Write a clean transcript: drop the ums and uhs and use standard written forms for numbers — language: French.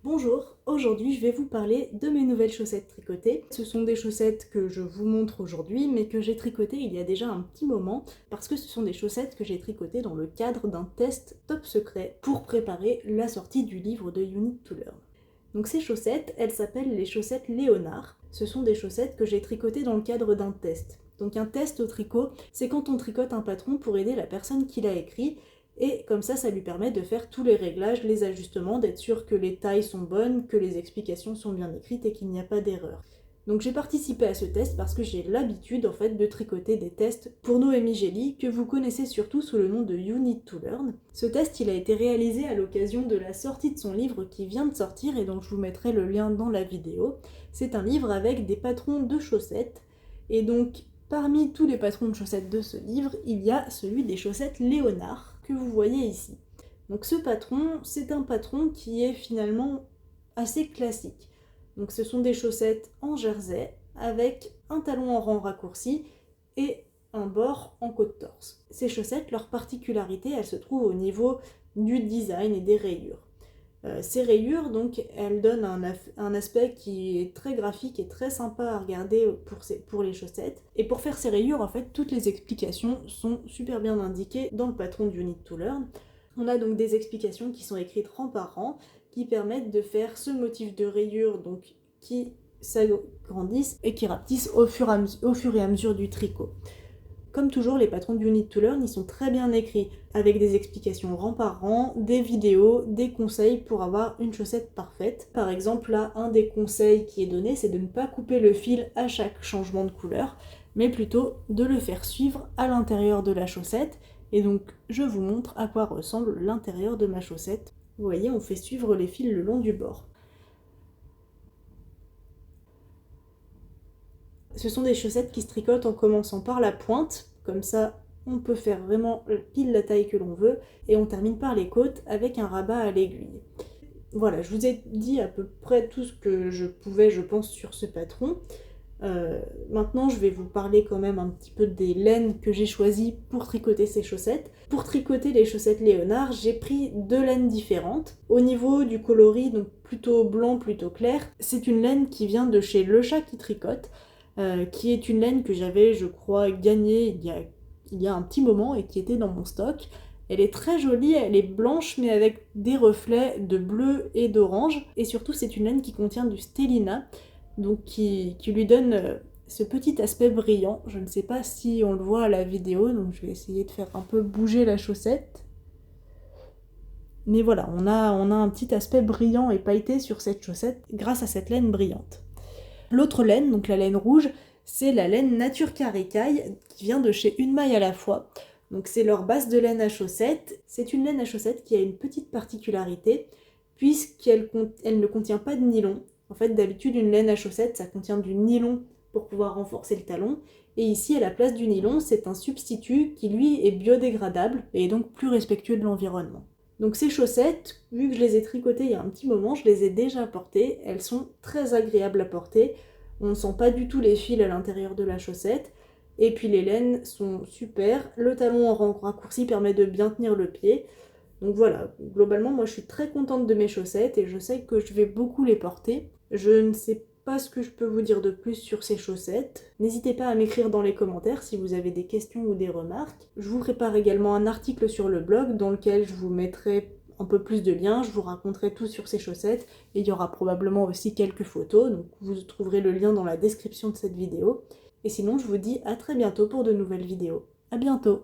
Bonjour, aujourd'hui je vais vous parler de mes nouvelles chaussettes tricotées. Ce sont des chaussettes que je vous montre aujourd'hui mais que j'ai tricotées il y a déjà un petit moment parce que ce sont des chaussettes que j'ai tricotées dans le cadre d'un test top secret pour préparer la sortie du livre de You Need to Learn. Donc ces chaussettes, elles s'appellent les chaussettes Léonard. Ce sont des chaussettes que j'ai tricotées dans le cadre d'un test. Donc un test au tricot, c'est quand on tricote un patron pour aider la personne qui l'a écrit. Et comme ça lui permet de faire tous les réglages, les ajustements, d'être sûr que les tailles sont bonnes, que les explications sont bien écrites et qu'il n'y a pas d'erreur. Donc j'ai participé à ce test parce que j'ai l'habitude en fait de tricoter des tests pour Noémie Gély, que vous connaissez surtout sous le nom de You Need to Learn. Ce test il a été réalisé à l'occasion de la sortie de son livre qui vient de sortir et donc je vous mettrai le lien dans la vidéo. C'est un livre avec des patrons de chaussettes et donc parmi tous les patrons de chaussettes de ce livre, il y a celui des chaussettes Léonard que vous voyez ici. Donc ce patron, c'est un patron qui est finalement assez classique. Donc ce sont des chaussettes en jersey avec un talon en rang raccourci et un bord en côte-torse. Ces chaussettes, leur particularité, elles se trouvent au niveau du design et des rayures. Ces rayures, donc, elles donnent un aspect qui est très graphique et très sympa à regarder pour les chaussettes. Et pour faire ces rayures, en fait, toutes les explications sont super bien indiquées dans le patron du You Need to Learn. On a donc des explications qui sont écrites rang par rang, qui permettent de faire ce motif de rayures, donc, qui s'agrandissent et qui rapetissent au fur et à mesure du tricot. Comme toujours, les patrons du You Need to Learn, ils sont très bien écrits, avec des explications rang par rang, des vidéos, des conseils pour avoir une chaussette parfaite. Par exemple, là, un des conseils qui est donné, c'est de ne pas couper le fil à chaque changement de couleur, mais plutôt de le faire suivre à l'intérieur de la chaussette. Et donc, je vous montre à quoi ressemble l'intérieur de ma chaussette. Vous voyez, on fait suivre les fils le long du bord. Ce sont des chaussettes qui se tricotent en commençant par la pointe, comme ça on peut faire vraiment pile la taille que l'on veut, et on termine par les côtes avec un rabat à l'aiguille. Voilà, je vous ai dit à peu près tout ce que je pouvais, je pense, sur ce patron. Maintenant, je vais vous parler quand même un petit peu des laines que j'ai choisies pour tricoter ces chaussettes. Pour tricoter les chaussettes Léonard, j'ai pris deux laines différentes. Au niveau du coloris, donc plutôt blanc, plutôt clair, c'est une laine qui vient de chez Le Chat qui tricote, qui est une laine que j'avais, je crois, gagnée il y a un petit moment et qui était dans mon stock. Elle est très jolie, elle est blanche mais avec des reflets de bleu et d'orange. Et surtout, c'est une laine qui contient du stellina, donc qui lui donne ce petit aspect brillant. Je ne sais pas si on le voit à la vidéo, donc je vais essayer de faire un peu bouger la chaussette. Mais voilà, on a un petit aspect brillant et pailleté sur cette chaussette grâce à cette laine brillante. L'autre laine, donc la laine rouge, c'est la laine Nature Caricaille qui vient de chez Une Maille à la fois. Donc c'est leur base de laine à chaussettes. C'est une laine à chaussettes qui a une petite particularité puisqu'elle ne contient pas de nylon. En fait, d'habitude, une laine à chaussettes, ça contient du nylon pour pouvoir renforcer le talon. Et ici, à la place du nylon, c'est un substitut qui, lui, est biodégradable et est donc plus respectueux de l'environnement. Donc ces chaussettes, vu que je les ai tricotées il y a un petit moment, je les ai déjà portées. Elles sont très agréables à porter. On ne sent pas du tout les fils à l'intérieur de la chaussette. Et puis les laines sont super. Le talon en rang raccourci permet de bien tenir le pied. Donc voilà, globalement, moi je suis très contente de mes chaussettes et je sais que je vais beaucoup les porter. Je ne sais pas ce que je peux vous dire de plus sur ces chaussettes. N'hésitez pas à m'écrire dans les commentaires si vous avez des questions ou des remarques. Je vous prépare également un article sur le blog dans lequel je vous mettrai un peu plus de liens, je vous raconterai tout sur ces chaussettes et il y aura probablement aussi quelques photos, donc vous trouverez le lien dans la description de cette vidéo. Et sinon, je vous dis à très bientôt pour de nouvelles vidéos. À bientôt!